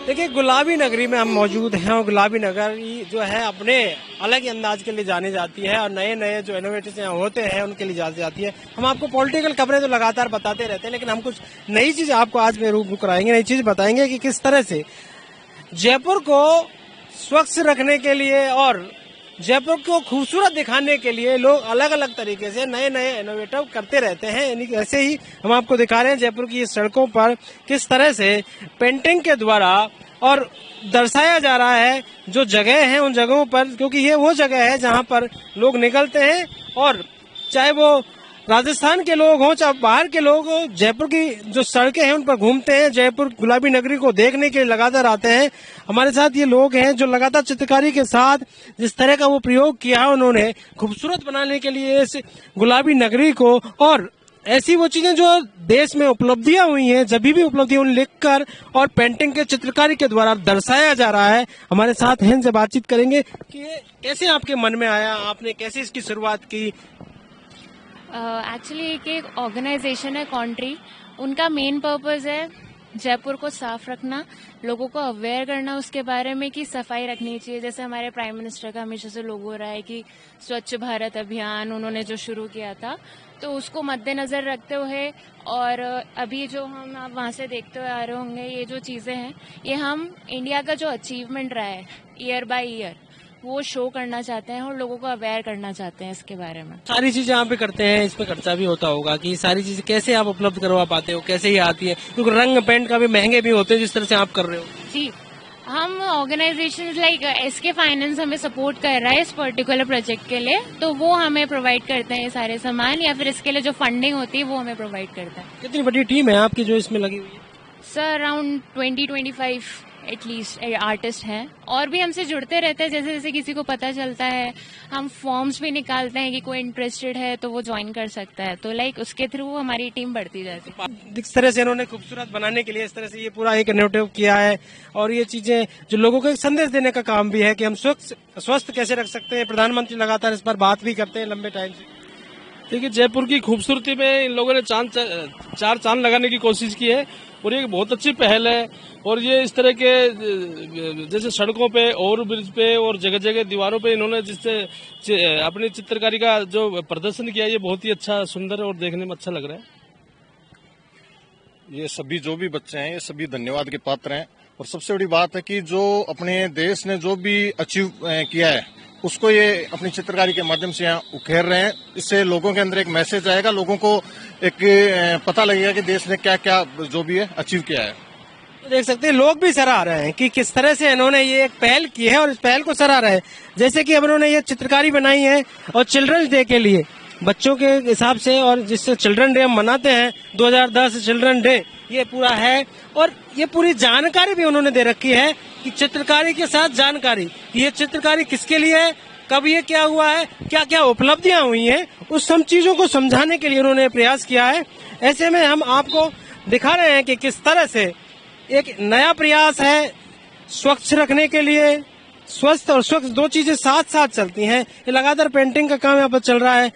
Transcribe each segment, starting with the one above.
देखिए, गुलाबी नगरी में हम मौजूद हैं और गुलाबी नगरी जो है अपने अलग ही अंदाज के लिए जानी जाती है और नए नए जो इनोवेटिव यहाँ होते हैं उनके लिए जानी जाती है। हम आपको पॉलिटिकल खबरें तो लगातार बताते रहते हैं, लेकिन हम कुछ नई चीज आपको आज में रूबरू कराएंगे, नई चीज बताएंगे कि किस तरह से जयपुर को स्वच्छ रखने के लिए और जयपुर को खूबसूरत दिखाने के लिए लोग अलग अलग तरीके से नए नए इनोवेटिव करते रहते हैं। ऐसे ही हम आपको दिखा रहे हैं जयपुर की सड़कों पर किस तरह से पेंटिंग के द्वारा और दर्शाया जा रहा है जो जगह है उन जगहों पर, क्योंकि ये वो जगह है जहां पर लोग निकलते हैं और चाहे वो राजस्थान के लोग हों चाहे बाहर के लोग हों, जयपुर की जो सड़कें हैं उन पर घूमते हैं, जयपुर गुलाबी नगरी को देखने के लिए लगातार आते हैं। हमारे साथ ये लोग हैं जो लगातार चित्रकारी के साथ जिस तरह का वो प्रयोग किया है उन्होंने खूबसूरत बनाने के लिए इस गुलाबी नगरी को, और ऐसी वो चीजें जो देश में उपलब्धियां हुई हैं, जब भी उपलब्धियां उन्हें लिखकर और पेंटिंग के चित्रकारी के द्वारा दर्शाया जा रहा है। हमारे साथ हैं इनसे बातचीत करेंगे कि ये कैसे आपके मन में आया, आपने कैसे इसकी शुरुआत की। एक्चुअली एक ऑर्गेनाइजेशन है कॉन्ट्री, उनका मेन पर्पस है जयपुर को साफ रखना, लोगों को अवेयर करना उसके बारे में कि सफाई रखनी चाहिए। जैसे हमारे प्राइम मिनिस्टर का हमेशा से लोगो रहा है कि स्वच्छ भारत अभियान उन्होंने जो शुरू किया था, तो उसको मद्देनजर रखते हुए और अभी जो हम आप वहाँ से देखते हुए आ रहे होंगे ये जो चीजें हैं, ये हम इंडिया का जो अचीवमेंट रहा है ईयर बाय ईयर वो शो करना चाहते हैं और लोगों को अवेयर करना चाहते हैं इसके बारे में। सारी चीजें यहाँ पे करते हैं, इसमें खर्चा भी होता होगा कि सारी चीजें कैसे आप उपलब्ध करवा पाते हो, कैसे ये आती है, क्योंकि रंग पेंट का भी महंगे भी होते हैं जिस तरह से आप कर रहे हो। जी, हम ऑर्गेनाइजेशन लाइक एसके फाइनेंस हमें सपोर्ट कर रहा है इस पर्टिकुलर प्रोजेक्ट के लिए, तो वो हमें प्रोवाइड करते हैं ये सारे सामान, या फिर इसके लिए जो फंडिंग होती है वो हमें प्रोवाइड करता है। कितनी बड़ी टीम है आपकी जो इसमें लगी हुई है? सर अराउंड 20-25 एटलीस्ट आर्टिस्ट हैं, और भी हमसे जुड़ते रहते हैं जैसे जैसे किसी को पता चलता है। हम फॉर्म्स भी निकालते हैं कि कोई इंटरेस्टेड है तो वो ज्वाइन कर सकता है, तो लाइक उसके थ्रू हमारी टीम बढ़ती जाती है। इस तरह से इन्होंने खूबसूरत बनाने के लिए इस तरह से ये पूरा एक इनोवेटिव किया है और ये चीजें जो लोगों को एक संदेश देने का काम भी है कि हम स्वस्थ कैसे रख सकते हैं। प्रधानमंत्री लगातार इस पर बात भी करते हैं लंबे टाइम से। देखिए, जयपुर की खूबसूरती में इन लोगों ने चार चांद लगाने की कोशिश की है और ये बहुत अच्छी पहल है। और ये इस तरह के जैसे सड़कों पे ओवर ब्रिज पे और जगह जगह दीवारों पे इन्होंने जिससे अपनी चित्रकारी का जो प्रदर्शन किया, ये बहुत ही अच्छा, सुंदर और देखने में अच्छा लग रहा है। ये सभी जो भी बच्चे हैं ये सभी धन्यवाद के पात्र हैं, और सबसे बड़ी बात है कि जो अपने देश ने जो भी अचीव किया है उसको ये अपनी चित्रकारी के माध्यम से यहाँ उकेर रहे हैं। इससे लोगों के अंदर एक मैसेज आएगा, लोगों को एक पता लगेगा कि देश ने क्या क्या जो भी है अचीव किया है। तो देख सकते हैं लोग भी सराह रहे हैं कि किस तरह से इन्होंने ये एक पहल की है और इस पहल को सराह रहे हैं। जैसे कि अब इन्होंने ये चित्रकारी बनाई है और चिल्ड्रंस डे के लिए बच्चों के हिसाब से, और जिससे चिल्ड्रन डे हम मनाते हैं 2010 चिल्ड्रन डे ये पूरा है, और ये पूरी जानकारी भी उन्होंने दे रखी है कि चित्रकारी के साथ जानकारी, ये चित्रकारी किसके लिए है, कब ये क्या हुआ है, क्या क्या उपलब्धियां हुई हैं, उस सब चीजों को समझाने के लिए उन्होंने प्रयास किया है। ऐसे में हम आपको दिखा रहे हैं कि किस तरह से एक नया प्रयास है स्वच्छ रखने के लिए। स्वस्थ और स्वच्छ दो चीजें साथ साथ चलती हैं। ये लगातार पेंटिंग का काम यहाँ पर चल रहा है।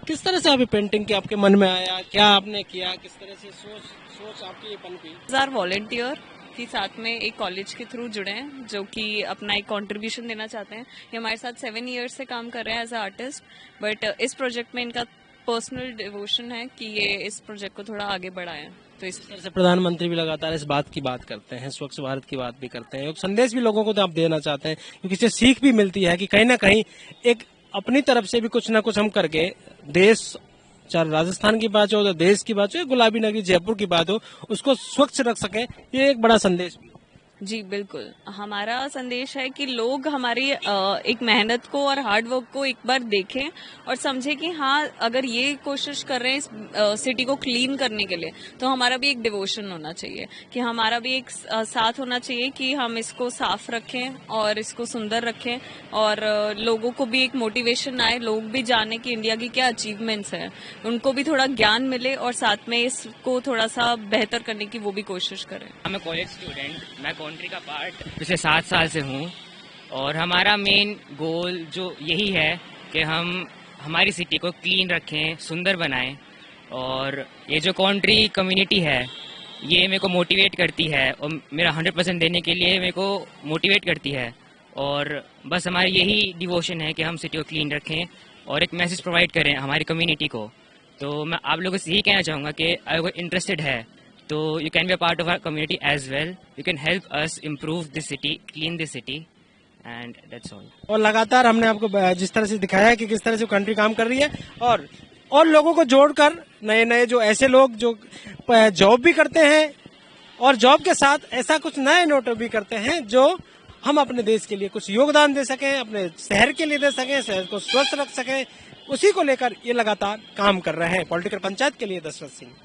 किस तरह से अभी पेंटिंग के आपके मन में आया, क्या आपने किया, किस तरह से सोच आपकी ये पनपी? वॉलंटियर के साथ में एक कॉलेज के थ्रू जुड़े हैं जो कि अपना एक कंट्रीब्यूशन देना चाहते हैं। ये हमारे साथ 7 ईयर्स से काम कर रहे हैं एज अ आर्टिस्ट, बट इस प्रोजेक्ट में इनका पर्सनल डिवोशन है कि ये इस प्रोजेक्ट को थोड़ा आगे बढ़ाएं। तो इस तरह से प्रधानमंत्री भी लगातार इस बात की बात करते हैं, स्वच्छ भारत की बात भी करते हैं, एक संदेश भी लोगों को तो आप देना चाहते हैं, क्योंकि इससे सीख भी मिलती है कि कहीं ना कहीं एक अपनी तरफ से भी कुछ ना कुछ हम करके देश, चाहे राजस्थान की बात हो, देश की बात हो, गुलाबी नगरी जयपुर की बात हो, उसको स्वच्छ रख सके, ये एक बड़ा संदेश भी। जी बिल्कुल, हमारा संदेश है कि लोग हमारी एक मेहनत को और हार्ड वर्क को एक बार देखें और समझें कि हाँ, अगर ये कोशिश कर रहे हैं इस सिटी को क्लीन करने के लिए, तो हमारा भी एक डिवोशन होना चाहिए, कि हमारा भी एक साथ होना चाहिए कि हम इसको साफ रखें और इसको सुंदर रखें, और लोगों को भी एक मोटिवेशन आए, लोग भी जाने कि इंडिया की क्या अचीवमेंट्स हैं, उनको भी थोड़ा ज्ञान मिले और साथ में इसको थोड़ा सा बेहतर करने की वो भी कोशिश करें। मैं कॉलेज स्टूडेंट, मैं कंट्री का पार्ट पिछले 7 साल से हूँ, और हमारा मेन गोल जो यही है कि हम हमारी सिटी को क्लीन रखें, सुंदर बनाएं, और ये जो कंट्री कम्युनिटी है ये मेरे को मोटिवेट करती है और मेरा 100% देने के लिए मेरे को मोटिवेट करती है। और बस हमारी यही डिवोशन है कि हम सिटी को क्लीन रखें और एक मैसेज प्रोवाइड करें हमारी कम्युनिटी को। तो मैं आप लोगों से यही कहना चाहूँगा कि अगर इंटरेस्टेड है तो you can be a part of our community as well. You can help us improve this city, clean this city, and that's all. और लगातार हमने आपको जिस तरह से दिखाया है कि किस तरह से कंट्री काम कर रही है, और लोगों को जोड़कर नए नए जो ऐसे लोग जो जॉब भी करते हैं और जॉब के साथ ऐसा कुछ नए नोट भी करते हैं जो हम अपने देश के लिए कुछ योगदान दे सकें, अपने शहर के लिए दे सकें, शहर को स्वस्थ रख सकें, उसी को लेकर ये लगातार काम कर रहे हैं। पॉलिटिकल पंचायत के लिए दशरथ सिंह।